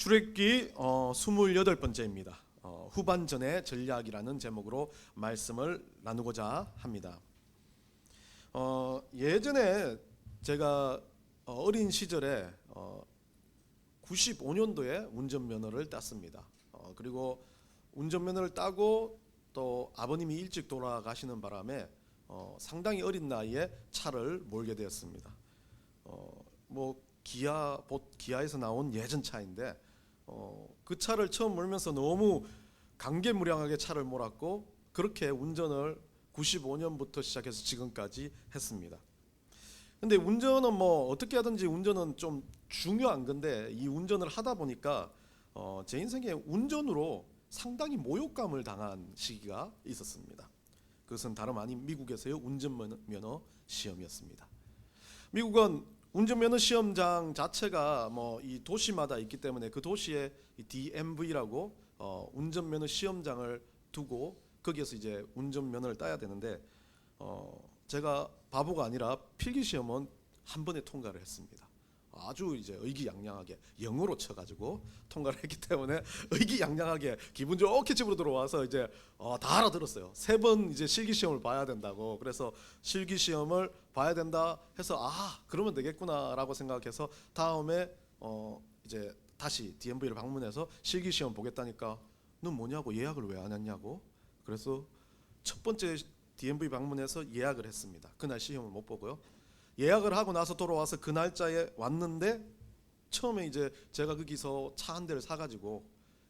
출애굽기 28번째입니다. 후반전의 전략이라는 제목으로 말씀을 나누고자 합니다. 예전에 제가 어린 시절에 95년도에 운전면허를 땄습니다. 그리고 운전면허를 따고 또 아버님이 일찍 돌아가시는 바람에 상당히 어린 나이에 차를 몰게 되었습니다. 기아에서 나온 예전 차인데 그 차를 처음 몰면서 너무 감개무량하게 차를 몰았고 그렇게 운전을 95년부터 시작해서 지금까지 했습니다. 근데 운전은 어떻게 하든지 운전은 좀 중요한 건데 이 운전을 하다 보니까 제 인생에 운전으로 상당히 모욕감을 당한 시기가 있었습니다. 그것은 다름 아닌 미국에서의 운전면허 시험이었습니다. 미국은 운전면허 시험장 자체가 이 도시마다 있기 때문에 그 도시에 DMV라고 운전면허 시험장을 두고 거기에서 이제 운전면허를 따야 되는데 제가 바보가 아니라 필기 시험은 한 번에 통과를 했습니다. 아주 이제 의기양양하게 영어로 쳐가지고 통과를 했기 때문에 의기양양하게 기분 좋게 집으로 들어와서 이제 다 알아들었어요. 3번 이제 실기 시험을 봐야 된다고. 그래서 실기 시험을 봐야 된다 해서 그러면 되겠구나라고 생각해서 다음에 이제 다시 DMV를 방문해서 실기 시험 보겠다니까 넌 뭐냐고 예약을 왜 안 했냐고. 그래서 첫 번째 DMV 방문해서 예약을 했습니다. 그날 시험을 못 보고요. 예약을 하고 나서 돌아와서 그 날짜에 왔는데 처음에 이제 제가 거기서 차 한 대를 사가지고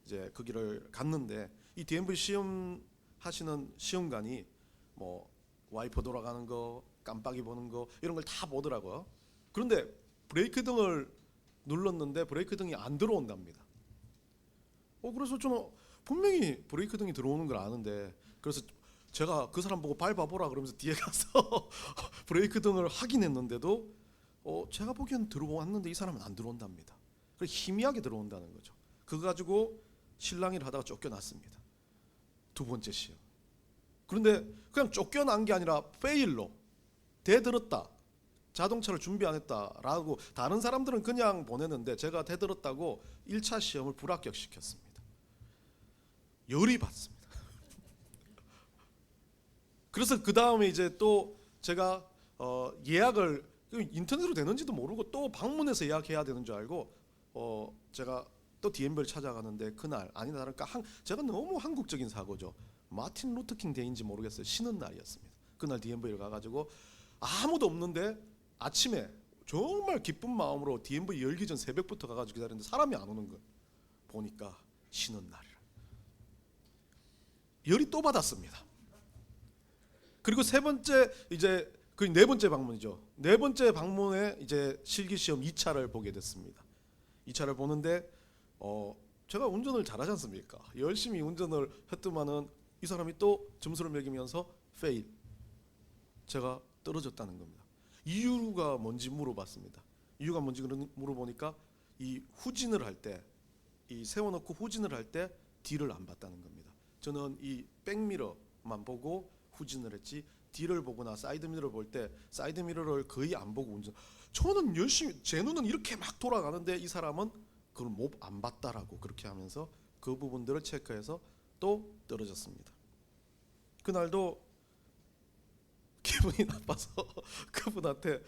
이제 거기를 갔는데 이 DMV 시험 하시는 시험관이 와이퍼 돌아가는 거, 깜빡이 보는 거 이런 걸 다 보더라고요. 그런데 브레이크 등을 눌렀는데 브레이크 등이 안 들어온답니다. 그래서 저는 분명히 브레이크 등이 들어오는 걸 아는데 그래서 제가 그 사람 보고 밟아보라 그러면서 뒤에 가서 브레이크 등을 확인했는데도 제가 보기엔 들어왔는데 이 사람은 안 들어온답니다. 그래서 희미하게 들어온다는 거죠. 그거 가지고 실랑이를 하다가 쫓겨났습니다. 두 번째 시험. 그런데 그냥 쫓겨난 게 아니라 페일로 대들었다. 자동차를 준비 안 했다라고 다른 사람들은 그냥 보내는데 제가 대들었다고 1차 시험을 불합격시켰습니다. 열이 받습니다. 그래서 그 다음에 이제 또 제가 예약을 인터넷으로 되는지도 모르고 또 방문해서 예약해야 되는 줄 알고 제가 또 DMV를 찾아가는데 그날 아니나 다를까 제가 너무 한국적인 사고죠. 마틴 루터킹 데이인지 모르겠어요. 쉬는 날이었습니다. 그날 DMV를 가가지고 아무도 없는데 아침에 정말 기쁜 마음으로 DMV 열기 전 새벽부터 가가지고 기다렸는데 사람이 안 오는 거예요. 보니까 쉬는 날이라. 열이 또 받았습니다. 그리고 세 번째 이제 그 네 번째 방문이죠. 네 번째 방문에 이제 실기 시험 2차를 보게 됐습니다. 2차를 보는데 제가 운전을 잘하지 않습니까? 열심히 운전을 했더만은 이 사람이 또 점수를 매기면서 페일. 제가 떨어졌다는 겁니다. 이유가 뭔지 물어봤습니다. 이유가 뭔지 물어보니까 이 후진을 할 때, 이 세워놓고 후진을 할 때 뒤를 안 봤다는 겁니다. 저는 이 백미러만 보고 후진을 했지 뒤를 보거나 사이드미러를 볼 때 사이드미러를 거의 안 보고 운전. 저는 열심히 제 눈은 이렇게 막 돌아가는데 이 사람은 그걸 안 봤다라고 그렇게 하면서 그 부분들을 체크해서 또 떨어졌습니다. 그날도 기분이 나빠서 그분한테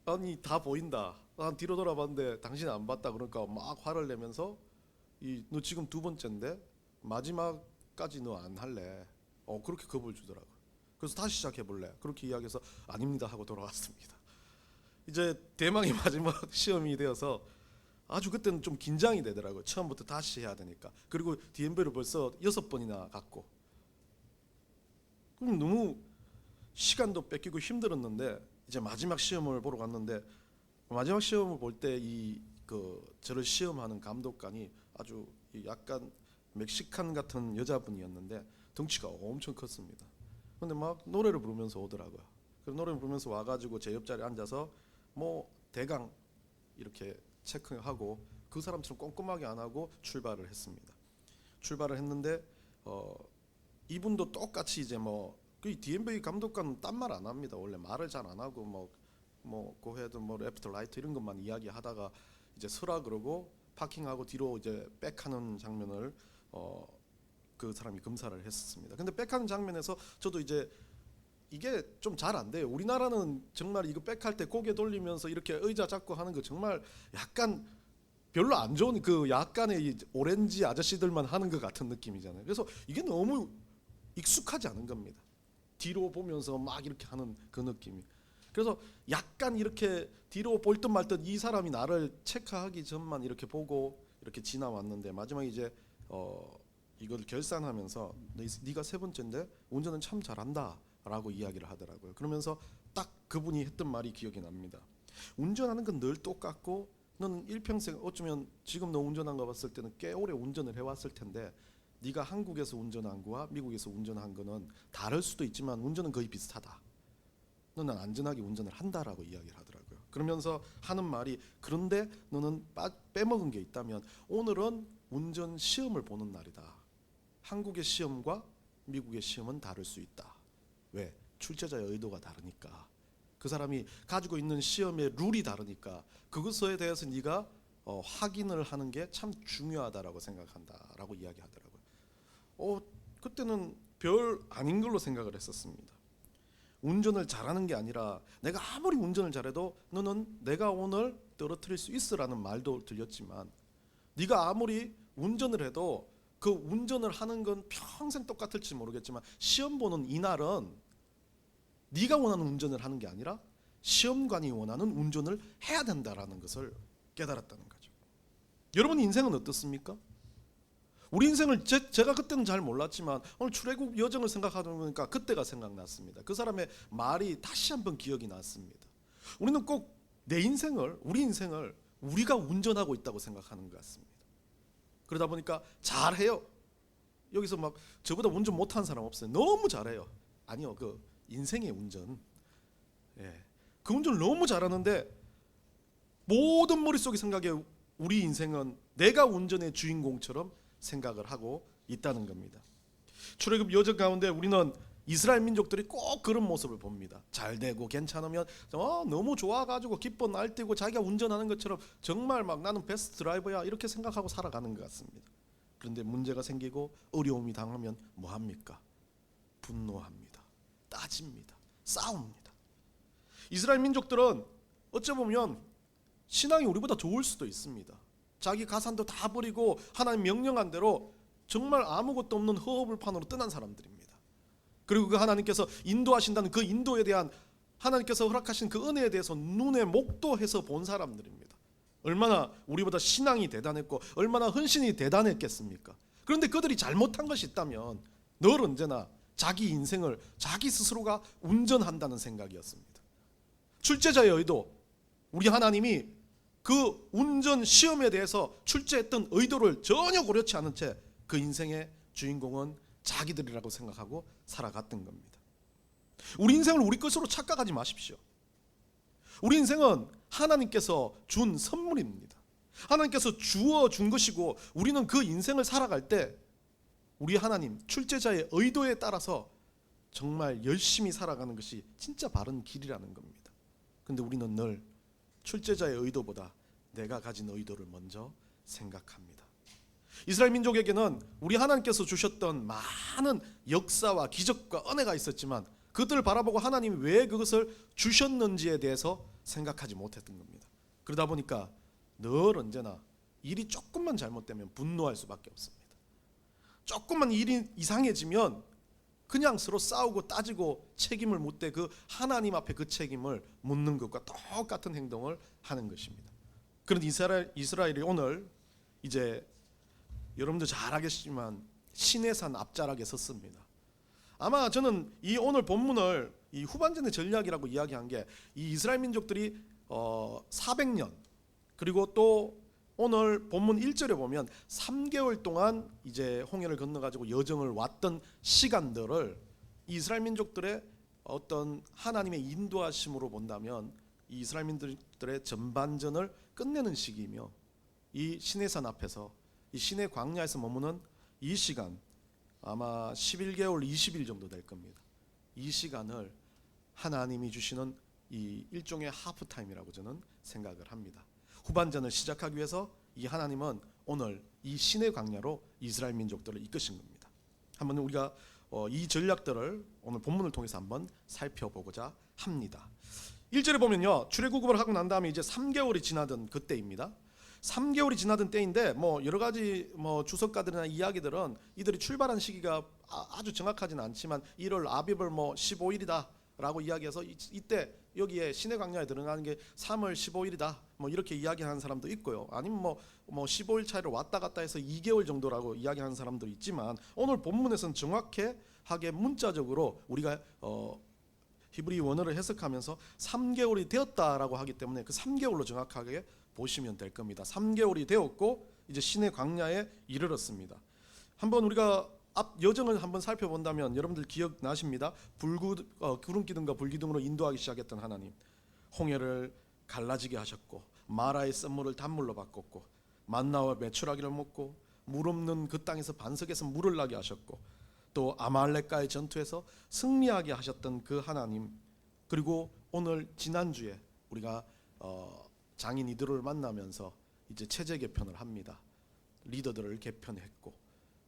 아니 다 보인다. 난 뒤로 돌아봤는데 당신 안 봤다 그러니까 막 화를 내면서 너 지금 두 번째인데 마지막까지 너 안 할래? 그렇게 겁을 주더라고요. 그래서 다시 시작해 볼래? 그렇게 이야기해서 아닙니다 하고 돌아왔습니다. 이제 대망의 마지막 시험이 되어서 아주 그때는 좀 긴장이 되더라고요. 처음부터 다시 해야 되니까. 그리고 DMV를 벌써 6번이나 갔고 그럼 너무 시간도 뺏기고 힘들었는데 이제 마지막 시험을 보러 갔는데 마지막 시험을 볼 때 저를 시험하는 감독관이 아주 약간 멕시칸 같은 여자분이었는데 덩치가 엄청 컸습니다. 근데 막 노래를 부르면서 오더라고요. 그래서 노래를 부르면서 와가지고 제 옆자리에 앉아서 대강 이렇게 체크하고 그 사람처럼 꼼꼼하게 안 하고 출발을 했습니다. 출발을 했는데 이분도 똑같이 이제 그 DMV 감독관은 딴 말 안 합니다. 원래 말을 잘 안 하고 고헤드 레프트 라이트 이런 것만 이야기하다가 이제 서라 그러고 파킹하고 뒤로 이제 백하는 장면을 그 사람이 검사를 했었습니다. 근데 백하는 장면에서 저도 이제 이게 좀 잘 안 돼요. 우리나라는 정말 이거 백할 때 고개 돌리면서 이렇게 의자 잡고 하는 거 정말 약간 별로 안 좋은 그 약간의 이 오렌지 아저씨들만 하는 것 같은 느낌이잖아요. 그래서 이게 너무 익숙하지 않은 겁니다. 뒤로 보면서 막 이렇게 하는 그 느낌이. 그래서 약간 이렇게 뒤로 볼 듯 말 듯 이 사람이 나를 체크하기 전만 이렇게 보고 이렇게 지나왔는데 마지막에 이제 이걸 결산하면서 네가 세 번째인데 운전은 참 잘한다라고 이야기를 하더라고요. 그러면서 딱 그분이 했던 말이 기억이 납니다. 운전하는 건 늘 똑같고 너는 일평생 어쩌면 지금 너 운전한 거 봤을 때는 꽤 오래 운전을 해왔을 텐데 네가 한국에서 운전한 거와 미국에서 운전한 거는 다를 수도 있지만 운전은 거의 비슷하다. 너는 안전하게 운전을 한다라고 이야기를 하더라고요. 그러면서 하는 말이 그런데 너는 빼먹은 게 있다면 오늘은 운전 시험을 보는 날이다. 한국의 시험과 미국의 시험은 다를 수 있다. 왜? 출제자의 의도가 다르니까. 그 사람이 가지고 있는 시험의 룰이 다르니까 그것에 대해서 네가 확인을 하는 게 참 중요하다라고 생각한다라고 이야기하더라고요. 그때는 별 아닌 걸로 생각을 했었습니다. 운전을 잘하는 게 아니라 내가 아무리 운전을 잘해도 너는 내가 오늘 떨어뜨릴 수 있으라는 말도 들렸지만 네가 아무리 운전을 해도 그 운전을 하는 건 평생 똑같을지 모르겠지만 시험 보는 이날은 네가 원하는 운전을 하는 게 아니라 시험관이 원하는 운전을 해야 된다라는 것을 깨달았다는 거죠. 여러분 인생은 어떻습니까? 우리 인생을 제가 그때는 잘 몰랐지만 오늘 출애굽 여정을 생각하다 보니까 그때가 생각났습니다. 그 사람의 말이 다시 한번 기억이 났습니다. 우리는 꼭 내 인생을 우리 인생을 우리가 운전하고 있다고 생각하는 것 같습니다. 그러다 보니까 잘해요. 여기서 막 저보다 운전 못하는 사람 없어요. 너무 잘해요. 아니요, 그 인생의 운전. 그 운전을 너무 잘하는데 모든 머릿속에 생각에 우리 인생은 내가 운전의 주인공처럼 생각을 하고 있다는 겁니다. 출애굽 여정 가운데 우리는 이스라엘 민족들이 꼭 그런 모습을 봅니다. 잘 되고 괜찮으면 너무 좋아가지고 기뻐 날뛰고 자기가 운전하는 것처럼 정말 막 나는 베스트 드라이버야 이렇게 생각하고 살아가는 것 같습니다. 그런데 문제가 생기고 어려움이 당하면 뭐합니까? 분노합니다. 따집니다. 싸웁니다. 이스라엘 민족들은 어찌 보면 신앙이 우리보다 좋을 수도 있습니다. 자기 가산도 다 버리고 하나님 명령한 대로 정말 아무것도 없는 허허벌판으로 떠난 사람들입니다. 그리고 그 하나님께서 인도하신다는 그 인도에 대한 하나님께서 허락하신 그 은혜에 대해서 눈에 목도해서 본 사람들입니다. 얼마나 우리보다 신앙이 대단했고 얼마나 헌신이 대단했겠습니까? 그런데 그들이 잘못한 것이 있다면 늘 언제나 자기 인생을 자기 스스로가 운전한다는 생각이었습니다. 출제자의 의도, 우리 하나님이 그 운전 시험에 대해서 출제했던 의도를 전혀 고려치 않은 채 그 인생의 주인공은 자기들이라고 생각하고 살아갔던 겁니다. 우리 인생을 우리 것으로 착각하지 마십시오. 우리 인생은 하나님께서 준 선물입니다. 하나님께서 주어 준 것이고 우리는 그 인생을 살아갈 때 우리 하나님 출제자의 의도에 따라서 정말 열심히 살아가는 것이 진짜 바른 길이라는 겁니다. 그런데 우리는 늘 출제자의 의도보다 내가 가진 의도를 먼저 생각합니다. 이스라엘 민족에게는 우리 하나님께서 주셨던 많은 역사와 기적과 은혜가 있었지만 그들을 바라보고 하나님이 왜 그것을 주셨는지에 대해서 생각하지 못했던 겁니다. 그러다 보니까 늘 언제나 일이 조금만 잘못되면 분노할 수밖에 없습니다. 조금만 일이 이상해지면 그냥 서로 싸우고 따지고 책임을 묻되 그 하나님 앞에 그 책임을 묻는 것과 똑같은 행동을 하는 것입니다. 그런데 이스라엘이 오늘 이제 여러분도 잘 알겠지만 시내산 앞자락에 섰습니다. 아마 저는 이 오늘 본문을 이 후반전의 전략이라고 이야기한 게 이 이스라엘 민족들이 400년 그리고 또 오늘 본문 1절에 보면 3개월 동안 이제 홍해를 건너가지고 여정을 왔던 시간들을 이스라엘 민족들의 어떤 하나님의 인도하심으로 본다면 이 이스라엘 민족들의 전반전을 끝내는 시기이며 이 시내산 앞에서 이 시내 광야에서 머무는 이 시간 아마 11개월 20일 정도 될 겁니다. 이 시간을 하나님이 주시는 이 일종의 하프타임이라고 저는 생각을 합니다. 후반전을 시작하기 위해서 이 하나님은 오늘 이 신의 광야로 이스라엘 민족들을 이끄신 겁니다. 한번 우리가 이 전략들을 오늘 본문을 통해서 한번 살펴보고자 합니다. 1절에 보면요, 출애굽을 하고 난 다음에 이제 3개월이 지나던 그때입니다. 3개월이 지나던 때인데 뭐 여러 가지 뭐 주석가들이나 이야기들은 이들이 출발한 시기가 아주 정확하지는 않지만 1월 아비벌 뭐 15일이다라고 이야기해서 이때 여기에 신의 광야에 들어가는 게 3월 15일이다 뭐 이렇게 이야기하는 사람도 있고요. 아니면 뭐 15일 차이를 왔다 갔다 해서 2개월 정도라고 이야기하는 사람도 있지만 오늘 본문에서는 정확하게 문자적으로 우리가 히브리 원어를 해석하면서 3개월이 되었다라고 하기 때문에 그 3개월로 정확하게 보시면 될 겁니다. 3개월이 되었고 이제 신의 광야에 이르렀습니다. 한번 우리가 앞 여정을 한번 살펴본다면 여러분들 기억나십니다. 구름 기둥과 불 기둥으로 인도하기 시작했던 하나님, 홍해를 갈라지게 하셨고 마라의 쓴물을 단물로 바꿨고 만나와 메추라기를 먹고 물 없는 그 땅에서 반석에서 물을 나게 하셨고 또 아말렉과의 전투에서 승리하게 하셨던 그 하나님, 그리고 오늘 지난주에 우리가 장인 이들을 만나면서 이제 체제 개편을 합니다. 리더들을 개편했고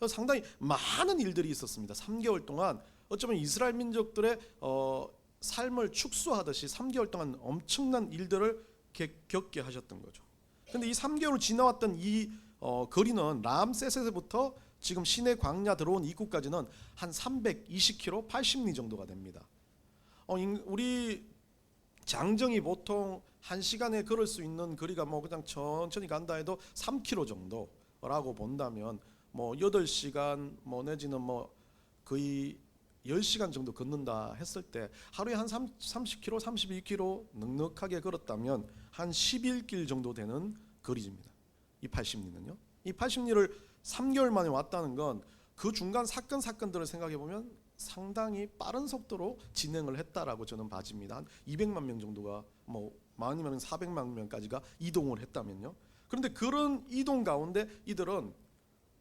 상당히 많은 일들이 있었습니다. 3개월 동안 어쩌면 이스라엘 민족들의 삶을 축소하듯이 3개월 동안 엄청난 일들을 겪게 하셨던 거죠. 그런데 이 3개월 지나왔던 이 거리는 람세스에서부터 지금 시내 광야 들어온 입구까지는 한 320km, 80리 정도가 됩니다. 우리 장정이 보통 1시간에 걸을 수 있는 거리가 뭐 그냥 천천히 간다 해도 3km 정도라고 본다면 뭐 8시간 뭐 내지는 뭐 거의 10시간 정도 걷는다 했을 때 하루에 한 30km, 32km 넉넉하게 걸었다면 한 11길 정도 되는 거리입니다. 이 80리는요. 이 80리를 3개월 만에 왔다는 건 그 중간 사건들을 생각해 보면 상당히 빠른 속도로 진행을 했다라고 저는 봐집니다. 한 200만 명 정도가 뭐 많으면 400만 명까지가 이동을 했다면요. 그런데 그런 이동 가운데 이들은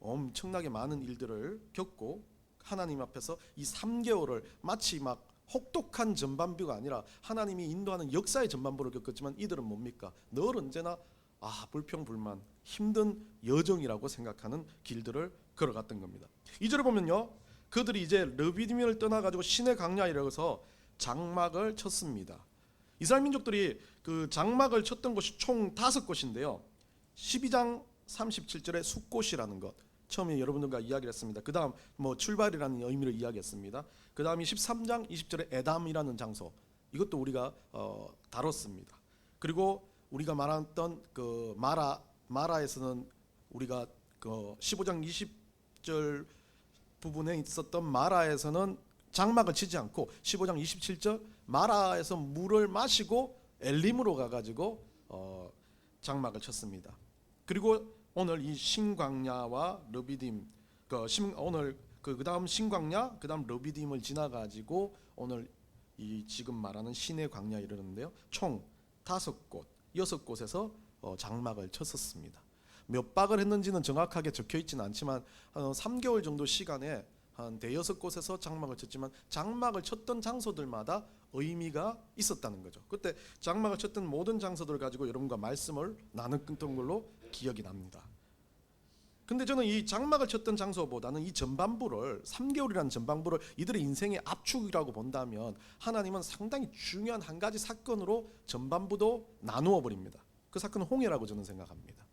엄청나게 많은 일들을 겪고 하나님 앞에서 이 3개월을 마치 막 혹독한 전반부가 아니라 하나님이 인도하는 역사의 전반부를 겪었지만 이들은 뭡니까? 늘 언제나 불평불만 힘든 여정이라고 생각하는 길들을 걸어갔던 겁니다. 2절에 보면요, 그들이 이제 르비딤을 떠나가지고 시내 광야에 이르러서 장막을 쳤습니다. 이스라엘 민족들이 그 장막을 쳤던 곳이 총 5곳인데요 12장 37절에 숫곳이라는 것 처음에 여러분들과 이야기를 했습니다. 그 다음 뭐 출발이라는 의미를 이야기했습니다. 그 다음이 13장 20절에 에담이라는 장소, 이것도 우리가 다뤘습니다. 그리고 우리가 말했던 그 마라에서는 우리가 그 15장 20절 부분에 있었던 마라에서는 장막을 치지 않고 15장 27절 마라에서 물을 마시고 엘림으로 가가지고 장막을 쳤습니다. 그리고 오늘 이 신광야와 르비딤 오늘 그다음 신광야 그다음 르비딤을 지나가지고 오늘 이 지금 말하는 신의 광야에 이르는데요 총 5곳 6곳에서 장막을 쳤었습니다. 몇 박을 했는지는 정확하게 적혀있지는 않지만 한 3개월 정도 시간에 한 5-6곳에서 장막을 쳤지만 장막을 쳤던 장소들마다 의미가 있었다는 거죠. 그때 장막을 쳤던 모든 장소들을 가지고 여러분과 말씀을 나눴던 걸로 기억이 납니다. 근데 저는 이 장막을 쳤던 장소보다는 이 전반부를 3개월이라는 전반부를 이들의 인생의 압축이라고 본다면 하나님은 상당히 중요한 한 가지 사건으로 전반부도 나누어 버립니다. 그 사건은 홍해라고 저는 생각합니다.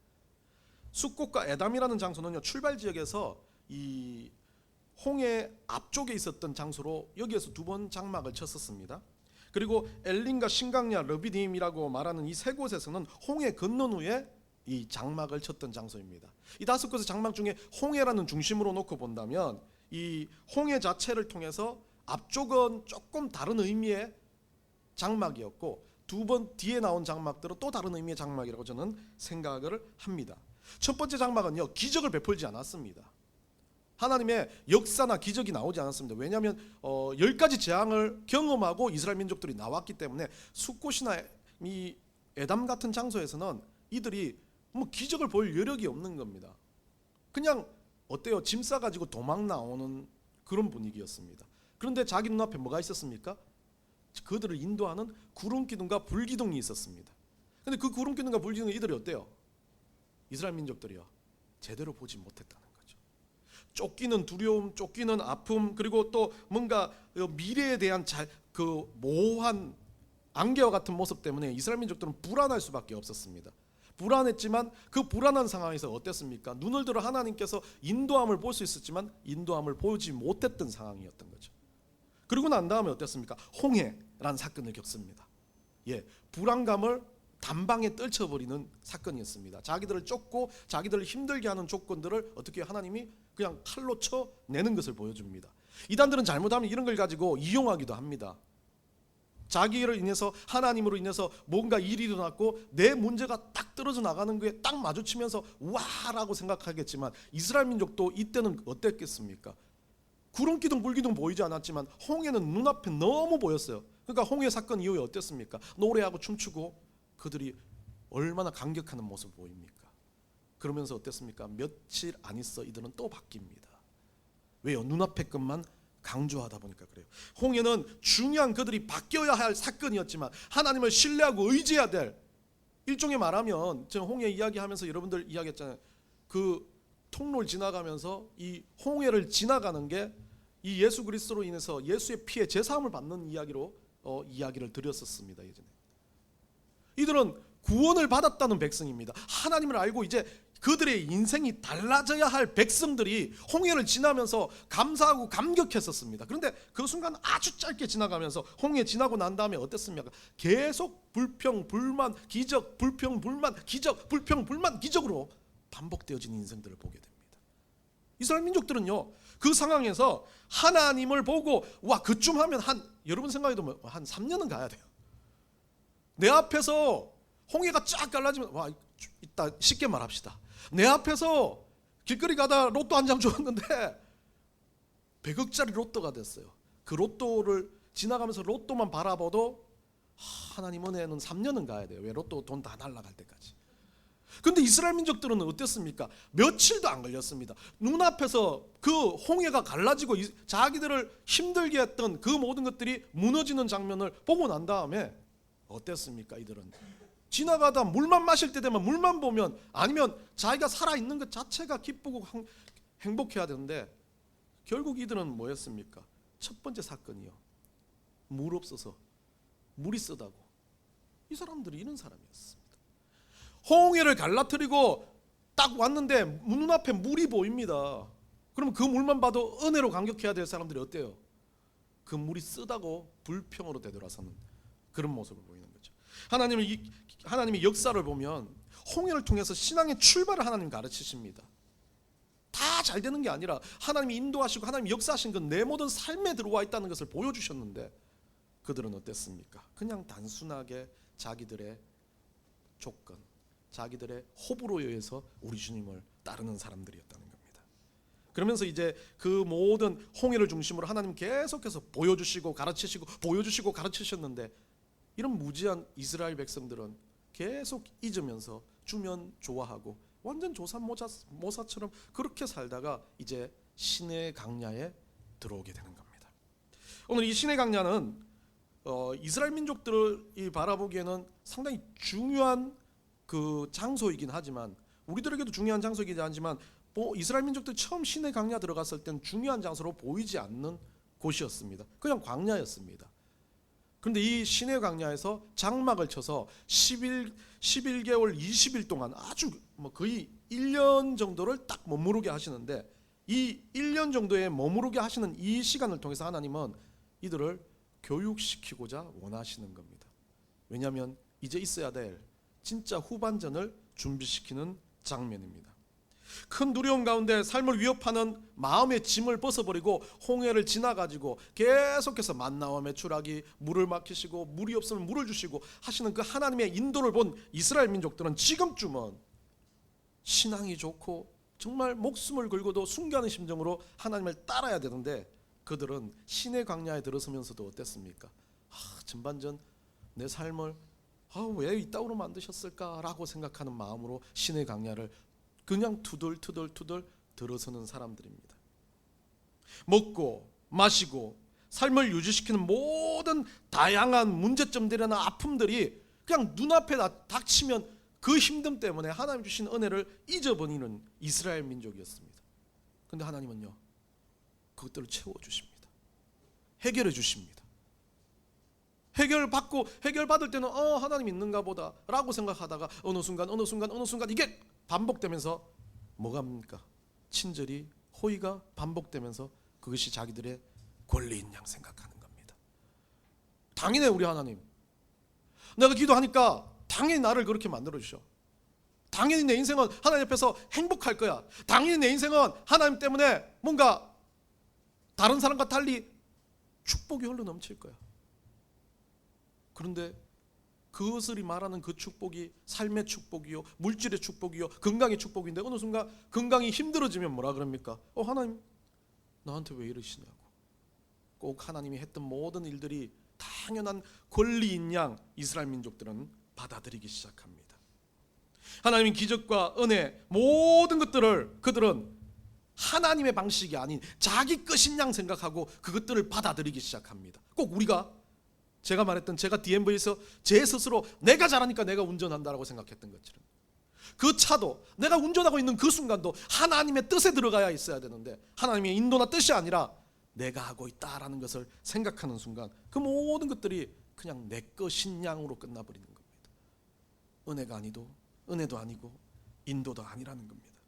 숫곳과 에담이라는 장소는요 출발 지역에서 이 홍해 앞쪽에 있었던 장소로 여기에서 2번 장막을 쳤었습니다. 그리고 엘림과 신광야, 르비딤이라고 말하는 이 3곳에서는 홍해 건넌 후에 이 장막을 쳤던 장소입니다. 이 5곳의 장막 중에 홍해라는 중심으로 놓고 본다면 이 홍해 자체를 통해서 앞쪽은 조금 다른 의미의 장막이었고 2번 뒤에 나온 장막들은 또 다른 의미의 장막이라고 저는 생각을 합니다. 첫 번째 장막은요 기적을 베풀지 않았습니다. 하나님의 역사나 기적이 나오지 않았습니다. 왜냐하면 10가지 재앙을 경험하고 이스라엘 민족들이 나왔기 때문에 숫곳이나 이 에담 같은 장소에서는 이들이 뭐 기적을 볼 여력이 없는 겁니다. 그냥 어때요? 짐 싸가지고 도망 나오는 그런 분위기였습니다. 그런데 자기 눈앞에 뭐가 있었습니까? 그들을 인도하는 구름 기둥과 불 기둥이 있었습니다. 근데 그 구름 기둥과 불 기둥이 이들이 어때요? 이스라엘 민족들이요 제대로 보지 못했다는 거죠. 쫓기는 두려움, 쫓기는 아픔, 그리고 또 뭔가 미래에 대한 그 모호한 안개와 같은 모습 때문에 이스라엘 민족들은 불안할 수밖에 없었습니다. 불안했지만 그 불안한 상황에서 어땠습니까? 눈을 들어 하나님께서 인도함을 볼 수 있었지만 인도함을 보지 못했던 상황이었던 거죠. 그리고 난 다음에 어땠습니까? 홍해라는 사건을 겪습니다. 불안감을 단방에 떨쳐버리는 사건이었습니다. 자기들을 쫓고 자기들을 힘들게 하는 조건들을 어떻게 하나님이 그냥 칼로 쳐내는 것을 보여줍니다. 이단들은 잘못하면 이런 걸 가지고 이용하기도 합니다. 자기를 인해서 하나님으로 인해서 뭔가 일이 일어났고 내 문제가 딱 떨어져 나가는 거에 딱 마주치면서 와라고 생각하겠지만 이스라엘 민족도 이때는 어땠겠습니까? 구름기둥 불기둥 보이지 않았지만 홍해는 눈앞에 너무 보였어요. 그러니까 홍해 사건 이후에 어땠습니까? 노래하고 춤추고 그들이 얼마나 감격하는 모습을 보입니까? 그러면서 어땠습니까? 며칠 안 있어 이들은 또 바뀝니다. 왜요? 눈앞의 것만 강조하다 보니까 그래요. 홍해는 중요한 그들이 바뀌어야 할 사건이었지만 하나님을 신뢰하고 의지해야 될, 일종의 말하면 제가 홍해 이야기하면서 여러분들 이야기했잖아요. 그 통로를 지나가면서 이 홍해를 지나가는 게 이 예수 그리스도로 인해서 예수의 피에 제사함을 받는 이야기로 이야기를 드렸었습니다. 예전에 이들은 구원을 받았다는 백성입니다. 하나님을 알고 이제 그들의 인생이 달라져야 할 백성들이 홍해를 지나면서 감사하고 감격했었습니다. 그런데 그 순간 아주 짧게 지나가면서 홍해 지나고 난 다음에 어땠습니까? 계속 불평, 불만, 기적, 불평, 불만, 기적, 불평, 불만, 기적으로 반복되어진 인생들을 보게 됩니다. 이스라엘 민족들은요 그 상황에서 하나님을 보고 와 그쯤 하면 여러분 생각해도 한 3년은 가야 돼요. 내 앞에서 홍해가 쫙 갈라지면 와 이따 쉽게 말합시다. 내 앞에서 길거리 가다 로또 한 장 줬는데 100억짜리 로또가 됐어요. 그 로또를 지나가면서 로또만 바라봐도 하나님 은혜는 3년은 가야 돼요. 왜? 로또 돈 다 날라갈 때까지. 근데 이스라엘 민족들은 어땠습니까? 며칠도 안 걸렸습니다. 눈앞에서 그 홍해가 갈라지고 자기들을 힘들게 했던 그 모든 것들이 무너지는 장면을 보고 난 다음에 어땠습니까? 이들은 지나가다 물만 마실 때 되면 물만 보면 아니면 자기가 살아있는 것 자체가 기쁘고 행복해야 되는데 결국 이들은 뭐였습니까? 첫 번째 사건이요. 물 없어서 물이 쓰다고. 이 사람들이 이런 사람이었습니다. 홍해를 갈라뜨리고 딱 왔는데 눈앞에 물이 보입니다. 그럼 그 물만 봐도 은혜로 감격해야 될 사람들이 어때요? 그 물이 쓰다고 불평으로 되돌아서는 그런 모습을 보이는 거죠. 하나님의 역사를 보면 홍해를 통해서 신앙의 출발을 하나님 가르치십니다. 다 잘 되는 게 아니라 하나님이 인도하시고 하나님이 역사하신 건 내 모든 삶에 들어와 있다는 것을 보여주셨는데 그들은 어땠습니까? 그냥 단순하게 자기들의 조건, 자기들의 호불호에 의해서 우리 주님을 따르는 사람들이었다는 겁니다. 그러면서 이제 그 모든 홍해를 중심으로 하나님 계속해서 보여주시고 가르치시고 보여주시고 가르치셨는데 이런 무지한 이스라엘 백성들은 계속 잊으면서 주면 좋아하고 완전 조삼모사처럼 그렇게 살다가 이제 시내 강야에 들어오게 되는 겁니다. 오늘 이 시내 강야는 이스라엘 민족들이 바라보기에는 상당히 중요한 그 장소이긴 하지만 우리들에게도 중요한 장소이긴 하지만 이스라엘 민족들이 처음 시내 강야 들어갔을 때는 중요한 장소로 보이지 않는 곳이었습니다. 그냥 광야였습니다. 그런데 이 시내 강야에서 장막을 쳐서 11개월 20일 동안 아주 거의 1년 정도를 딱 머무르게 하시는데 이 1년 정도에 머무르게 하시는 이 시간을 통해서 하나님은 이들을 교육시키고자 원하시는 겁니다. 왜냐하면 이제 있어야 될 진짜 후반전을 준비시키는 장면입니다. 큰 두려움 가운데 삶을 위협하는 마음의 짐을 벗어버리고 홍해를 지나가지고 계속해서 만나와 메추라기 물을 막히시고 물이 없으면 물을 주시고 하시는 그 하나님의 인도를 본 이스라엘 민족들은 지금쯤은 신앙이 좋고 정말 목숨을 걸고도 순교하는 심정으로 하나님을 따라야 되는데 그들은 시내 광야에 들어서면서도 어땠습니까? 전반전 내 삶을 왜 이따구로 만드셨을까라고 생각하는 마음으로 시내 광야를 그냥 투덜투덜 들어서는 사람들입니다. 먹고 마시고 삶을 유지시키는 모든 다양한 문제점들이나 아픔들이 그냥 눈앞에 닥치면 그 힘듦 때문에 하나님 주신 은혜를 잊어버리는 이스라엘 민족이었습니다. 그런데 하나님은요, 그것들을 채워주십니다. 해결해 주십니다. 해결받을 때는 하나님 있는가 보다 라고 생각하다가 어느 순간 이게 반복되면서 뭐가 합니까? 친절이, 호의가 반복되면서 그것이 자기들의 권리인 양 생각하는 겁니다. 당연히 우리 하나님, 내가 기도하니까 당연히 나를 그렇게 만들어 주셔. 당연히 내 인생은 하나님 앞에서 행복할 거야. 당연히 내 인생은 하나님 때문에 뭔가 다른 사람과 달리 축복이 흘러 넘칠 거야. 그런데 그것을 말하는 그 축복이 삶의 축복이요, 물질의 축복이요, 건강의 축복인데 어느 순간 건강이 힘들어지면 뭐라 그럽니까? 하나님 나한테 왜 이러시냐고. 꼭 하나님이 했던 모든 일들이 당연한 권리인 양 이스라엘 민족들은 받아들이기 시작합니다. 하나님의 기적과 은혜 모든 것들을 그들은 하나님의 방식이 아닌 자기 것인 양 생각하고 그것들을 받아들이기 시작합니다. 꼭 우리가 제가 말했던 제가 DMV에서 제 스스로 내가 잘하니까 내가 운전한다라고 생각했던 것처럼 그 차도 내가 운전하고 있는 그 순간도 하나님의 뜻에 들어가야 있어야 되는데 하나님의 인도나 뜻이 아니라 내가 하고 있다라는 것을 생각하는 순간 그 모든 것들이 그냥 내 것인 양으로 끝나버리는 겁니다. 은혜가 아니도 은혜도 아니고 인도도 아니라는 겁니다.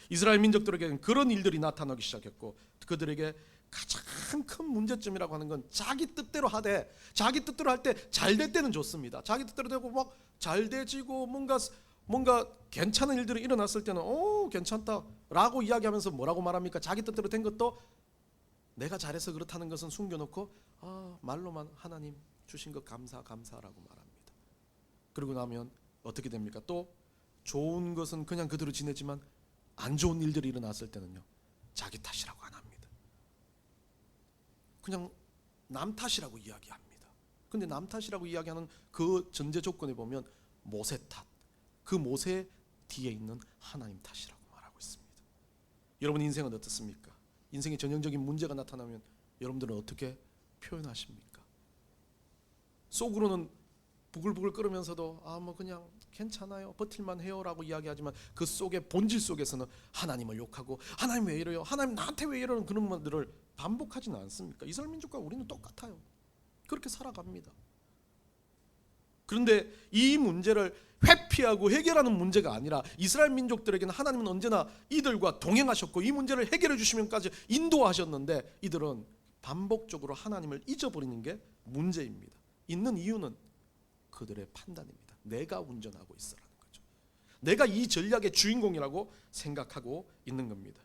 이스라엘 민족들에게는 그런 일들이 나타나기 시작했고 그들에게 가장 큰 문제점이라고 하는 건 자기 뜻대로 하되 자기 뜻대로 할 때 잘 될 때는 좋습니다. 자기 뜻대로 되고 막 잘 되지고 뭔가 괜찮은 일들이 일어났을 때는 괜찮다라고 이야기하면서 뭐라고 말합니까? 자기 뜻대로 된 것도 내가 잘해서 그렇다는 것은 숨겨놓고 말로만 하나님 주신 것 감사라고 말합니다. 그러고 나면 어떻게 됩니까? 또 좋은 것은 그냥 그대로 지내지만 안 좋은 일들이 일어났을 때는요, 자기 탓이라고 안 합니다. 그냥 남 탓이라고 이야기합니다. 근데 남 탓이라고 이야기하는 그 전제 조건에 보면 모세 탓, 그 모세 뒤에 있는 하나님 탓이라고 말하고 있습니다. 여러분 인생은 어떻습니까? 인생에 전형적인 문제가 나타나면 여러분들은 어떻게 표현하십니까? 속으로는 부글부글 끓으면서도 그냥 괜찮아요, 버틸만 해요라고 이야기하지만 그 속에 본질 속에서는 하나님을 욕하고 하나님 왜 이래요? 하나님 나한테 왜 이러는 그런 말들을 반복하지는 않습니까? 이스라엘 민족과 우리는 똑같아요. 그렇게 살아갑니다. 그런데 이 문제를 회피하고 해결하는 문제가 아니라 이스라엘 민족들에게는 하나님은 언제나 이들과 동행하셨고 이 문제를 해결해 주시면까지 인도하셨는데 이들은 반복적으로 하나님을 잊어버리는 게 문제입니다. 있는 이유는 그들의 판단입니다. 내가 운전하고 있어라는 거죠. 내가 이 전략의 주인공이라고 생각하고 있는 겁니다.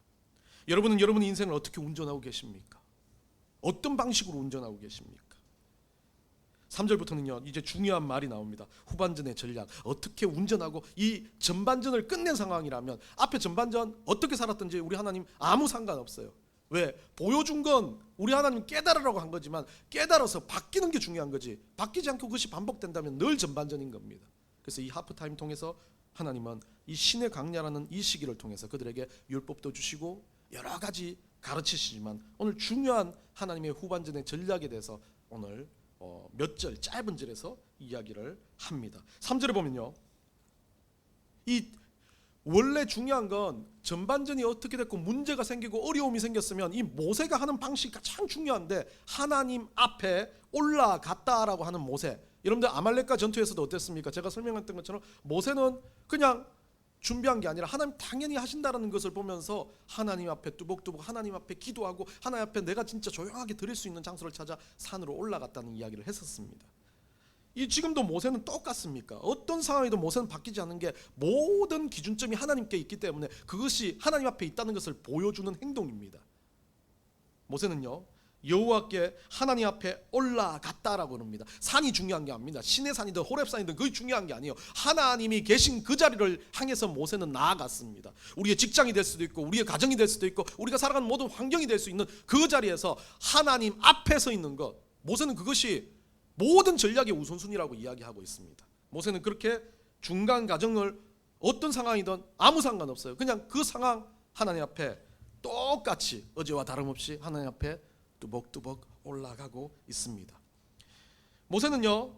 여러분은 여러분의 인생을 어떻게 운전하고 계십니까? 어떤 방식으로 운전하고 계십니까? 3절부터는요 이제 중요한 말이 나옵니다. 후반전의 전략, 어떻게 운전하고 이 전반전을 끝낸 상황이라면 앞에 전반전 어떻게 살았든지 우리 하나님 아무 상관없어요. 왜? 보여준 건 우리 하나님 깨달으라고 한 거지만 깨달아서 바뀌는 게 중요한 거지 바뀌지 않고 그것이 반복된다면 늘 전반전인 겁니다. 그래서 이 하프타임 통해서 하나님은 이 신의 강야라는 이 시기를 통해서 그들에게 율법도 주시고 여러 가지 가르치시지만 오늘 중요한 하나님의 후반전의 전략에 대해서 오늘 몇 절 짧은 절에서 이야기를 합니다. 3절에 보면요 이 원래 중요한 건 전반전이 어떻게 됐고 문제가 생기고 어려움이 생겼으면 이 모세가 하는 방식이 가장 중요한데 하나님 앞에 올라갔다라고 하는 모세, 여러분들 아말렉과 전투에서도 어땠습니까? 제가 설명했던 것처럼 모세는 그냥 준비한 게 아니라 하나님 당연히 하신다는 것을 보면서 하나님 앞에 뚜벅뚜벅 하나님 앞에 기도하고 하나님 앞에 내가 진짜 조용하게 드릴 수 있는 장소를 찾아 산으로 올라갔다는 이야기를 했었습니다. 이 지금도 모세는 똑같습니까? 어떤 상황에도 모세는 바뀌지 않는 게 모든 기준점이 하나님께 있기 때문에 그것이 하나님 앞에 있다는 것을 보여주는 행동입니다. 모세는요 여호와께 하나님 앞에 올라갔다라고 합니다. 산이 중요한 게 아닙니다. 신의 산이든 호렙산이든 그게 중요한 게 아니에요. 하나님이 계신 그 자리를 향해서 모세는 나아갔습니다. 우리의 직장이 될 수도 있고 우리의 가정이 될 수도 있고 우리가 살아가는 모든 환경이 될 수 있는 그 자리에서 하나님 앞에 서 있는 것, 모세는 그것이 모든 전략의 우선순위라고 이야기하고 있습니다. 모세는 그렇게 중간 과정을 어떤 상황이든 아무 상관없어요. 그냥 그 상황 하나님 앞에 똑같이 어제와 다름없이 하나님 앞에 뚜벅뚜벅 올라가고 있습니다. 모세는요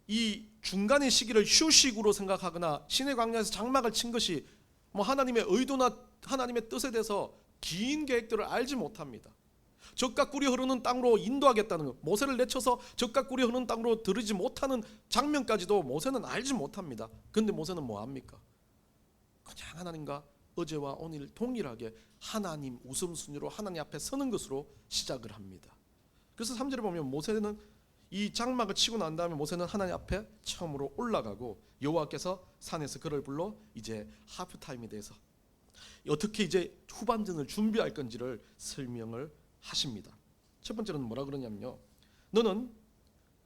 이 중간의 시기를 휴식으로 생각하거나 신의 광야에서 장막을 친 것이 뭐 하나님의 의도나 하나님의 뜻에 대해서 긴 계획들을 알지 못합니다. 젖과 꿀이 흐르는 땅으로 인도하겠다는 것, 모세를 내쳐서 젖과 꿀이 흐르는 땅으로 들이지 못하는 장면까지도 모세는 알지 못합니다. 그런데 모세는 뭐합니까? 그냥 하나님과 어제와 오늘 동일하게 하나님 우선순위로 하나님 앞에 서는 것으로 시작을 합니다. 그래서 3절에 보면 모세는 이 장막을 치고 난 다음에 모세는 하나님 앞에 처음으로 올라가고 여호와께서 산에서 그를 불러 이제 하프타임에 대해서 어떻게 이제 후반전을 준비할 건지를 설명을 하십니다. 첫 번째로는 뭐라 그러냐면요, 너는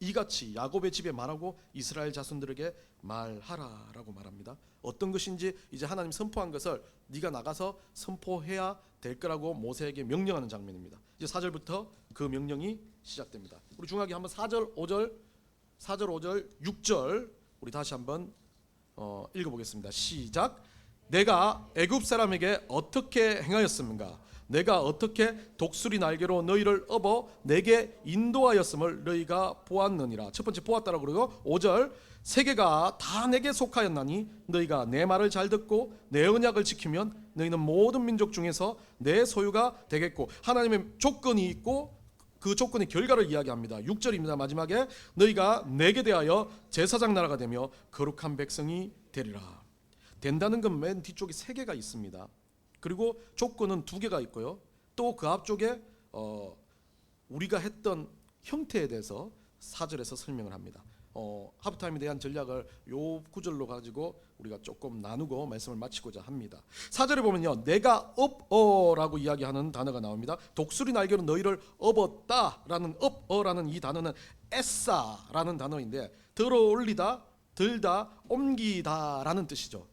이같이 야곱의 집에 말하고 이스라엘 자손들에게 말하라라고 말합니다. 어떤 것인지 이제 하나님 선포한 것을 네가 나가서 선포해야 될 거라고 모세에게 명령하는 장면입니다. 이제 4절부터 그 명령이 시작됩니다. 우리 중하게 한번 4절, 5절, 6절 우리 다시 한번 읽어보겠습니다. 시작. 내가 애굽 사람에게 어떻게 행하였습니까? 내가 어떻게 독수리 날개로 너희를 업어 내게 인도하였음을 너희가 보았느니라. 첫 번째 보았다라고 그러고 5절 세계가 다 내게 속하였나니 너희가 내 말을 잘 듣고 내 언약을 지키면 너희는 모든 민족 중에서 내 소유가 되겠고, 하나님의 조건이 있고 그 조건의 결과를 이야기합니다. 6절입니다. 마지막에 너희가 내게 대하여 제사장 나라가 되며 거룩한 백성이 되리라. 된다는 건 맨 뒤쪽에 3개가 있습니다. 그리고 조건은 2개가 있고요. 또 그 앞쪽에 우리가 했던 형태에 대해서 4절에서 설명을 합니다. 하프타임에 대한 전략을 요 구절로 가지고 우리가 조금 나누고 말씀을 마치고자 합니다. 4절에 보면요, 내가 업어라고 이야기하는 단어가 나옵니다. 독수리 날개로 너희를 업었다라는 업어라는 이 단어는 에싸라는 단어인데 들어 올리다, 들다, 옮기다라는 뜻이죠.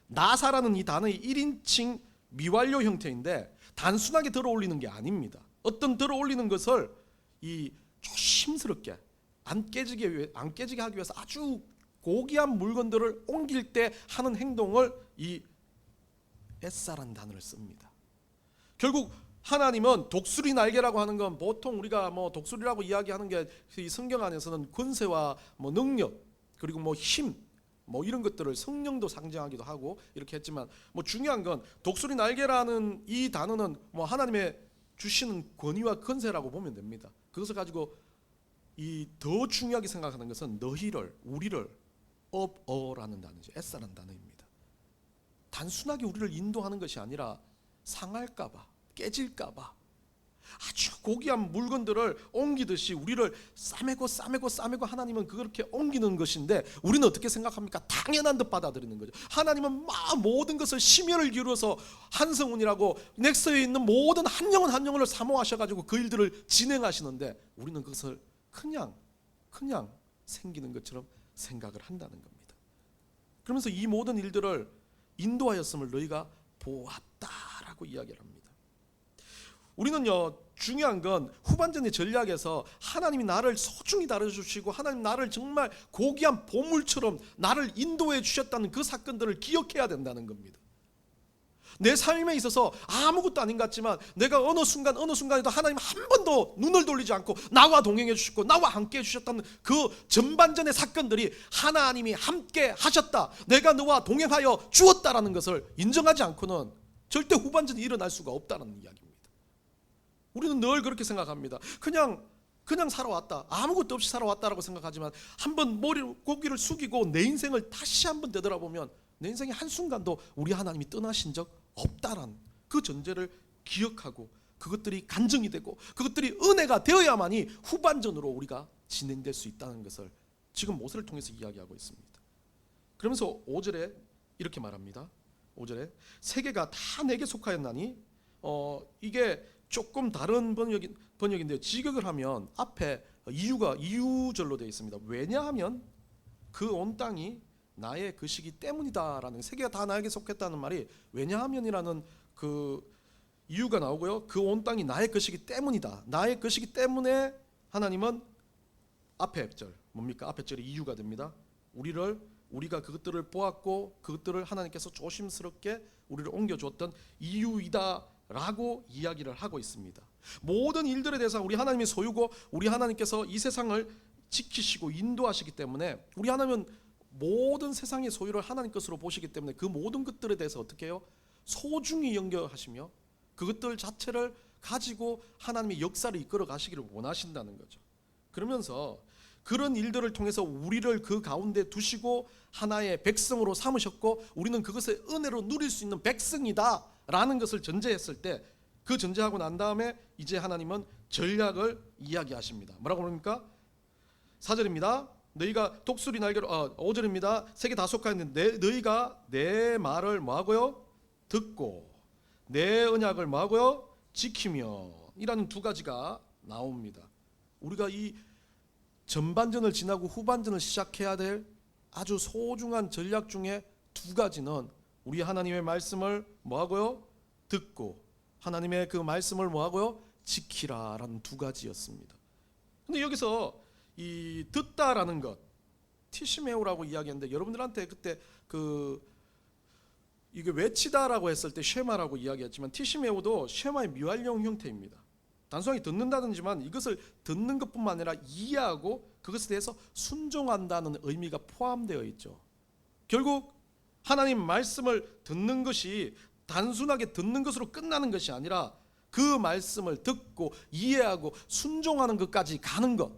나사라는 이 단어의 1인칭 미완료 형태인데 단순하게 들어 올리는 게 아닙니다. 어떤 들어 올리는 것을 이 조심스럽게 안 깨지게 하기 위해서 아주 고귀한 물건들을 옮길 때 하는 행동을 이 에싸라는 단어를 씁니다. 결국 하나님은 독수리 날개라고 하는 건 보통 우리가 뭐 독수리라고 이야기하는 게 이 성경 안에서는 권세와 뭐 능력 그리고 뭐 힘 뭐 이런 것들을 성령도 상징하기도 하고 이렇게 했지만, 뭐 중요한 건 독수리 날개라는 이 단어는 뭐 하나님의 주시는 권위와 권세라고 보면 됩니다. 그것을 가지고 이 더 중요하게 생각하는 것은 너희를, 우리를 업어라는 단어죠. 에싸라는 단어입니다. 단순하게 우리를 인도하는 것이 아니라 상할까봐, 깨질까봐 아주 고귀한 물건들을 옮기듯이 우리를 싸매고 하나님은 그렇게 옮기는 것인데 우리는 어떻게 생각합니까? 당연한 듯 받아들이는 거죠. 하나님은 막 모든 것을 심혈을 기울여서 한성운이라고 넥서에 있는 모든 한 영혼 한 영혼을 사모하셔가지고 그 일들을 진행하시는데 우리는 그것을 그냥 생기는 것처럼 생각을 한다는 겁니다. 그러면서 이 모든 일들을 인도하였음을 너희가 보았다라고 이야기를 합니다. 우리는요, 중요한 건 후반전의 전략에서 하나님이 나를 소중히 다뤄주시고 하나님 나를 정말 고귀한 보물처럼 나를 인도해 주셨다는 그 사건들을 기억해야 된다는 겁니다. 내 삶에 있어서 아무것도 아닌 것 같지만 내가 어느 순간에도 하나님 한 번도 눈을 돌리지 않고 나와 동행해 주셨고 나와 함께 해주셨다는 그 전반전의 사건들이 하나님이 함께 하셨다, 내가 너와 동행하여 주었다라는 것을 인정하지 않고는 절대 후반전이 일어날 수가 없다는 이야기입니다. 우리는 늘 그렇게 생각합니다. 그냥 살아왔다, 아무것도 없이 살아왔다라고 생각하지만 한번 고개를 숙이고 내 인생을 다시 한번 되돌아보면 내 인생의 한순간도 우리 하나님이 떠나신 적 없다라는 그 전제를 기억하고 그것들이 간증이 되고 그것들이 은혜가 되어야만이 후반전으로 우리가 진행될 수 있다는 것을 지금 모세를 통해서 이야기하고 있습니다. 그러면서 5절에 이렇게 말합니다. 5절에 세계가 다 내게 속하였나니, 이게 조금 다른 번역인데요, 직역을 하면 앞에 이유절로 되어 있습니다. 왜냐하면 그 온 땅이 나의 것이기 때문이다라는, 세계가 다 나에게 속했다는 말이 왜냐하면이라는 그 이유가 나오고요, 그 온 땅이 나의 것이기 때문이다, 나의 것이기 때문에 하나님은 앞에 절 뭡니까? 앞에 절이 이유가 됩니다. 우리가 그것들을 보았고 그것들을 하나님께서 조심스럽게 우리를 옮겨줬던 이유이다 라고 이야기를 하고 있습니다. 모든 일들에 대해서 우리 하나님의 소유고 우리 하나님께서 이 세상을 지키시고 인도하시기 때문에 우리 하나님은 모든 세상의 소유를 하나님 것으로 보시기 때문에 그 모든 것들에 대해서 어떻게 해요? 소중히 연결하시며 그것들 자체를 가지고 하나님의 역사를 이끌어 가시기를 원하신다는 거죠. 그러면서 그런 일들을 통해서 우리를 그 가운데 두시고 하나의 백성으로 삼으셨고 우리는 그것을 은혜로 누릴 수 있는 백성이다 라는 것을 전제했을 때, 그 전제하고 난 다음에 이제 하나님은 전략을 이야기하십니다. 뭐라고 그럽니까? 4절입니다. 너희가 독수리 날개로 5절입니다. 세계 다속하였는데 너희가 내 말을 뭐하고요? 듣고 내 언약을 뭐하고요? 지키며 이라는 두 가지가 나옵니다. 우리가 이 전반전을 지나고 후반전을 시작해야 될 아주 소중한 전략 중에 두 가지는 우리 하나님의 말씀을 뭐하고요? 듣고 하나님의 그 말씀을 뭐하고요? 지키라라는 두 가지였습니다. 근데 여기서 이 듣다라는 것, 티시메오라고 이야기했는데 여러분들한테 그때 이게 외치다라고 했을 때 쉐마라고 이야기했지만 티시메오도 쉐마의 미완령 형태입니다. 단순하게 듣는다든지만 이것을 듣는 것뿐만 아니라 이해하고 그것에 대해서 순종한다는 의미가 포함되어 있죠. 결국 하나님 말씀을 듣는 것이 단순하게 듣는 것으로 끝나는 것이 아니라 그 말씀을 듣고 이해하고 순종하는 것까지 가는 것,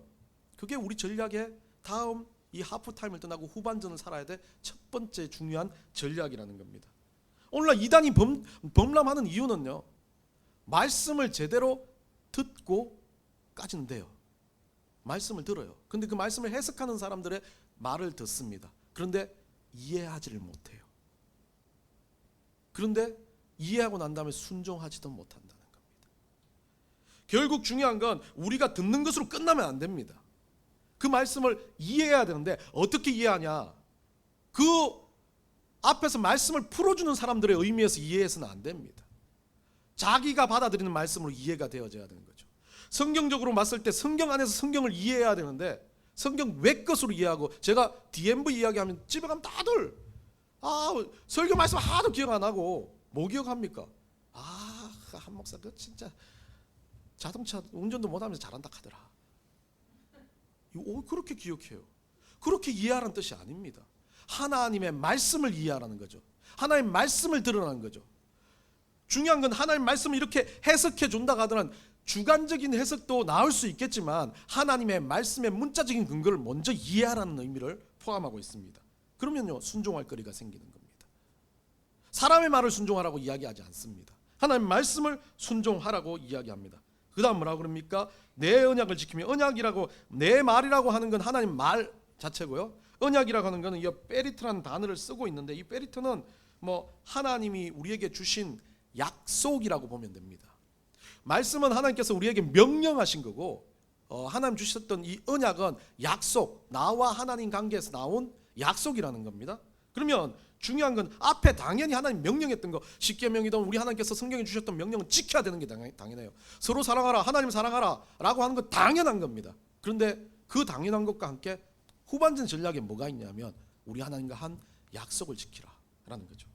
그게 우리 전략의 다음 이 하프타임을 떠나고 후반전을 살아야 될 첫 번째 중요한 전략이라는 겁니다. 오늘날 이단이 범람하는 이유는요, 말씀을 제대로 듣고까지는 돼요. 말씀을 들어요. 근데 그 말씀을 해석하는 사람들의 말을 듣습니다. 그런데 이해하지를 못해요. 그런데 이해하고 난 다음에 순종하지도 못한다는 겁니다. 결국 중요한 건 우리가 듣는 것으로 끝나면 안 됩니다. 그 말씀을 이해해야 되는데 어떻게 이해하냐? 그 앞에서 말씀을 풀어주는 사람들의 의미에서 이해해서는 안 됩니다. 자기가 받아들이는 말씀으로 이해가 되어져야 되는 거죠. 성경적으로 봤을 때 성경 안에서 성경을 이해해야 되는데 성경 외 것으로 이해하고, 제가 DMV 이야기하면 집에 가면 다들 설교 말씀 하나도 기억 안 하고 뭐 기억합니까? 한 목사 그 진짜 자동차 운전도 못하면서 잘한다 하더라. 그렇게 기억해요. 그렇게 이해하라는 뜻이 아닙니다. 하나님의 말씀을 이해하라는 거죠. 하나님의 말씀을 들으라는 거죠. 중요한 건 하나님의 말씀을 이렇게 해석해 준다 하더라도 주관적인 해석도 나올 수 있겠지만 하나님의 말씀의 문자적인 근거를 먼저 이해하라는 의미를 포함하고 있습니다. 그러면요, 순종할 거리가 생기는 겁니다. 사람의 말을 순종하라고 이야기하지 않습니다. 하나님의 말씀을 순종하라고 이야기합니다. 그 다음 뭐라고 그럽니까? 내 언약을 지키며, 언약이라고 내 말이라고 하는 건 하나님 말 자체고요. 언약이라고 하는 것은 이 페리트라는 단어를 쓰고 있는데, 이 페리트는 하나님이 우리에게 주신 약속이라고 보면 됩니다. 말씀은 하나님께서 우리에게 명령하신 거고, 하나님 주셨던 이 언약은 약속, 나와 하나님 관계에서 나온 약속이라는 겁니다. 그러면 중요한 건 앞에 당연히 하나님 명령했던 거, 십계명이든 우리 하나님께서 성경에 주셨던 명령은 지켜야 되는 게 당연해요. 서로 사랑하라, 하나님 사랑하라 라고 하는 건 당연한 겁니다. 그런데 그 당연한 것과 함께 후반전 전략에 뭐가 있냐면 우리 하나님과 한 약속을 지키라 라는 거죠.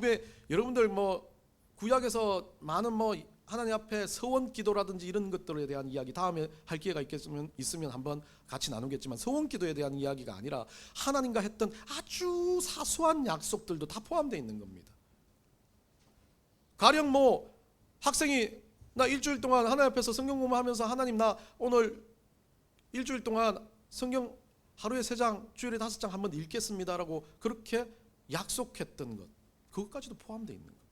왜 여러분들 구약에서 많은 하나님 앞에 서원 기도라든지 이런 것들에 대한 이야기 다음에 할 기회가 있으면 한번 같이 나누겠지만, 서원 기도에 대한 이야기가 아니라 하나님과 했던 아주 사소한 약속들도 다 포함되어 있는 겁니다. 가령 학생이 나 일주일 동안 하나님 앞에서 성경 공부하면서 하나님 나 오늘 일주일 동안 성경 하루에 3장 주일에 5장 한번 읽겠습니다라고 그렇게 약속했던 것, 그것까지도 포함되어 있는 겁니다.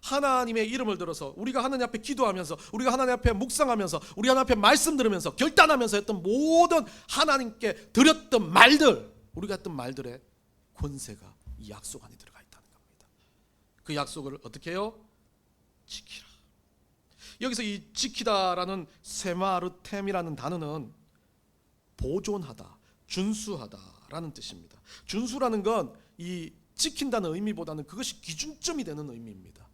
하나님의 이름을 들어서 우리가 하나님 앞에 기도하면서, 우리가 하나님 앞에 묵상하면서, 우리 하나님 앞에 말씀 들으면서 결단하면서 했던 모든 하나님께 드렸던 말들, 우리가 했던 말들의 권세가 이 약속 안에 들어가 있다는 겁니다. 그 약속을 어떻게 해요? 지키라. 여기서 이 지키다라는 세마르템이라는 단어는 보존하다, 준수하다라는 뜻입니다. 준수라는 건 이 지킨다는 의미보다는 그것이 기준점이 되는 의미입니다.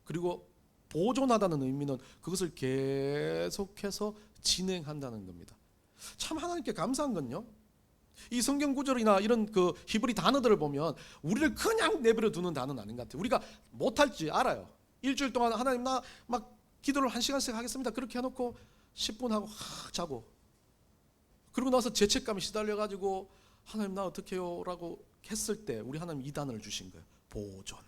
그리고 보존하다는 의미는 그것을 계속해서 진행한다는 겁니다. 참 하나님께 감사한 건요, 이 성경 구절이나 이런 그 히브리 단어들을 보면 우리를 그냥 내버려 두는 단어는 아닌 것 같아요. 우리가 못할지 알아요. 일주일 동안 하나님 나 막 기도를 1시간씩 하겠습니다 그렇게 해놓고 10분 하고 자고, 그러고 나서 죄책감에 시달려가지고 하나님 나 어떻게 해요? 라고 했을 때 우리 하나님 2단을 주신 거예요. 보존.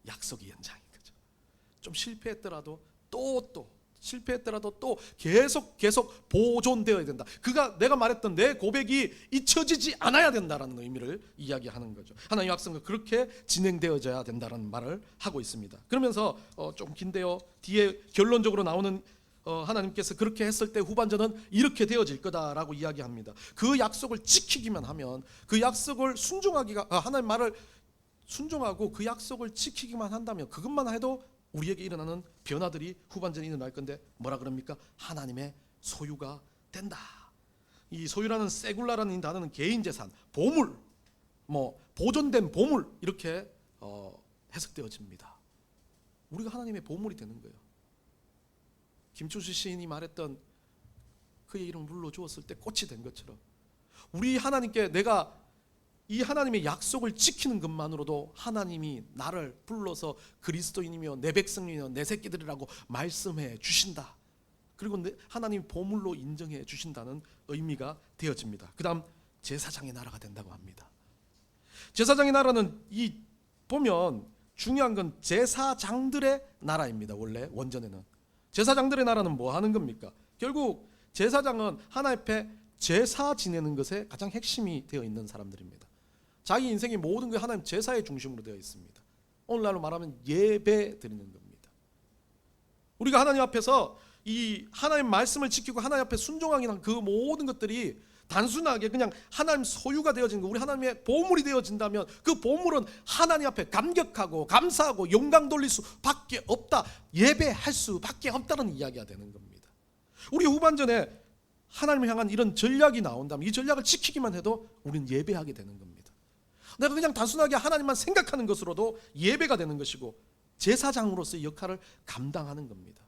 약속의 연장인 거죠. 좀 실패했더라도 실패했더라도 또 계속 보존되어야 된다. 내가 말했던 내 고백이 잊혀지지 않아야 된다라는 의미를 이야기하는 거죠. 하나님의 약속은 그렇게 진행되어져야 된다는 말을 하고 있습니다. 그러면서 좀 긴데요, 뒤에 결론적으로 나오는 하나님께서 그렇게 했을 때 후반전은 이렇게 되어질 거다라고 이야기합니다. 그 약속을 지키기만 하면, 그 약속을 하나님 말을 순종하고 그 약속을 지키기만 한다면, 그것만 해도 우리에게 일어나는 변화들이 후반전에 일어날 건데 뭐라 그럽니까? 하나님의 소유가 된다. 이 소유라는 세굴라라는 단어는 개인 재산, 보물, 보존된 보물 이렇게 해석되어집니다. 우리가 하나님의 보물이 되는 거예요. 김추수 시인이 말했던 그의 이름을 물러 주었을 때 꽃이 된 것처럼 우리 하나님께 내가 이 하나님의 약속을 지키는 것만으로도 하나님이 나를 불러서 그리스도인이며 내 백성이며 내 새끼들이라고 말씀해 주신다. 그리고 하나님 보물로 인정해 주신다는 의미가 되어집니다. 그 다음 제사장의 나라가 된다고 합니다. 제사장의 나라는 보면 중요한 건 제사장들의 나라입니다. 원래 원전에는 제사장들의 나라는 뭐 하는 겁니까? 결국 제사장은 하나님 앞에 제사 지내는 것에 가장 핵심이 되어 있는 사람들입니다. 자기 인생의 모든 게 하나님 제사의 중심으로 되어 있습니다. 오늘날로 말하면 예배 드리는 겁니다. 우리가 하나님 앞에서 이 하나님 말씀을 지키고 하나님 앞에 순종하기는 그 모든 것들이 단순하게 그냥 하나님 소유가 되어진 거, 우리 하나님의 보물이 되어진다면 그 보물은 하나님 앞에 감격하고 감사하고 영광 돌릴 수밖에 없다, 예배할 수밖에 없다는 이야기가 되는 겁니다. 우리 후반전에 하나님을 향한 이런 전략이 나온다면 이 전략을 지키기만 해도 우리는 예배하게 되는 겁니다. 내가 그냥 단순하게 하나님만 생각하는 것으로도 예배가 되는 것이고 제사장으로서의 역할을 감당하는 겁니다.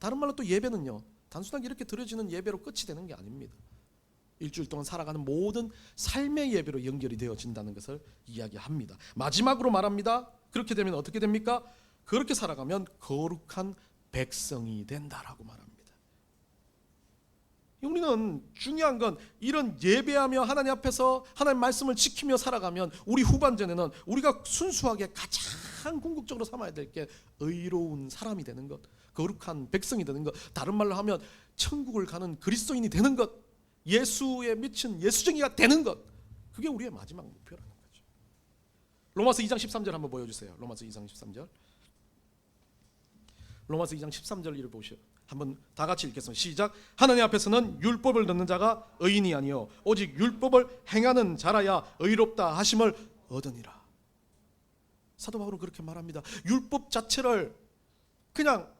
다른 말로 또 예배는요, 단순하게 이렇게 드려지는 예배로 끝이 되는 게 아닙니다. 일주일 동안 살아가는 모든 삶의 예배로 연결이 되어진다는 것을 이야기합니다. 마지막으로 말합니다. 그렇게 되면 어떻게 됩니까? 그렇게 살아가면 거룩한 백성이 된다라고 말합니다. 우리는 중요한 건 이런 예배하며 하나님 앞에서 하나님 말씀을 지키며 살아가면 우리 후반전에는 우리가 순수하게 가장 궁극적으로 삼아야 될 게 의로운 사람이 되는 것, 거룩한 백성이 되는 것, 다른 말로 하면 천국을 가는 그리스도인이 되는 것, 예수에 미친 예수쟁이가 되는 것, 그게 우리의 마지막 목표라는 거죠. 로마서 2장 13절 한번 보여주세요. 로마서 2장 13절. 로마서 2장 13절 보시오. 한번 다 같이 읽겠습니다. 시작. 하나님 앞에서는 율법을 듣는 자가 의인이 아니요 오직 율법을 행하는 자라야 의롭다 하심을 얻으니라. 사도 바울은 그렇게 말합니다. 율법 자체를 그냥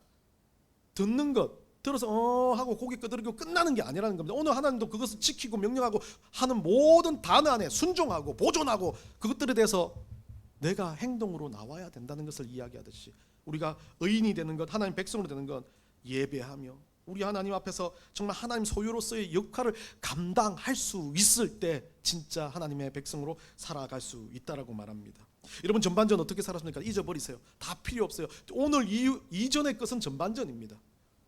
듣는 것, 들어서 하고 고개 끄덕이고 끝나는 게 아니라는 겁니다. 오늘 하나님도 그것을 지키고 명령하고 하는 모든 단어 안에 순종하고 보존하고 그것들에 대해서 내가 행동으로 나와야 된다는 것을 이야기하듯이 우리가 의인이 되는 것, 하나님 백성으로 되는 것, 예배하며 우리 하나님 앞에서 정말 하나님 소유로서의 역할을 감당할 수 있을 때 진짜 하나님의 백성으로 살아갈 수 있다라고 말합니다. 여러분 전반전 어떻게 살았습니까? 잊어버리세요. 다 필요 없어요. 오늘 이전의 것은 전반전입니다.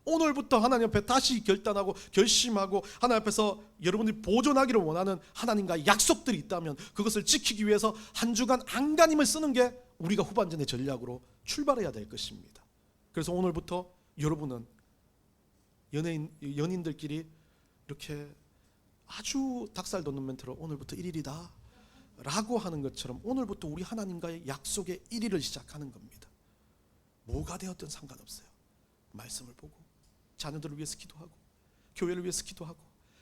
오늘부터 하나님 앞에 다시 결단하고 결심하고 하나님 앞에서 여러분들이 보존하기를 원하는 하나님과의 약속들이 있다면 그것을 지키기 위해서 한 주간 안간힘을 쓰는 게 우리가 후반전의 전략으로 출발해야 될 것입니다. 그래서 오늘부터 여러분은 연인들끼리 이렇게 아주 닭살 돋는 멘트로 오늘부터 1일이다 라고 하는 것처럼 오늘부터 우리 하나님과의 약속의 1일을 시작하는 겁니다. 뭐가 되었든 상관없어요. 말씀을 보고 자녀들을 위해서 기도하고 교회를 위해서 기도하고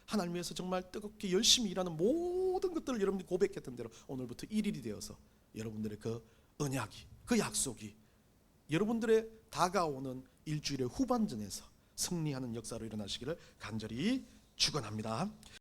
하나님 위해서 정말 뜨겁게 열심히 일하는 모든 것들을 여러분들이 고백했던 대로 오늘부터 1일이 되어서 여러분들의 그 언약이, 그 약속이 여러분들의 다가오는 일주일의 후반전에서 승리하는 역사로 일어나시기를 간절히 축원합니다.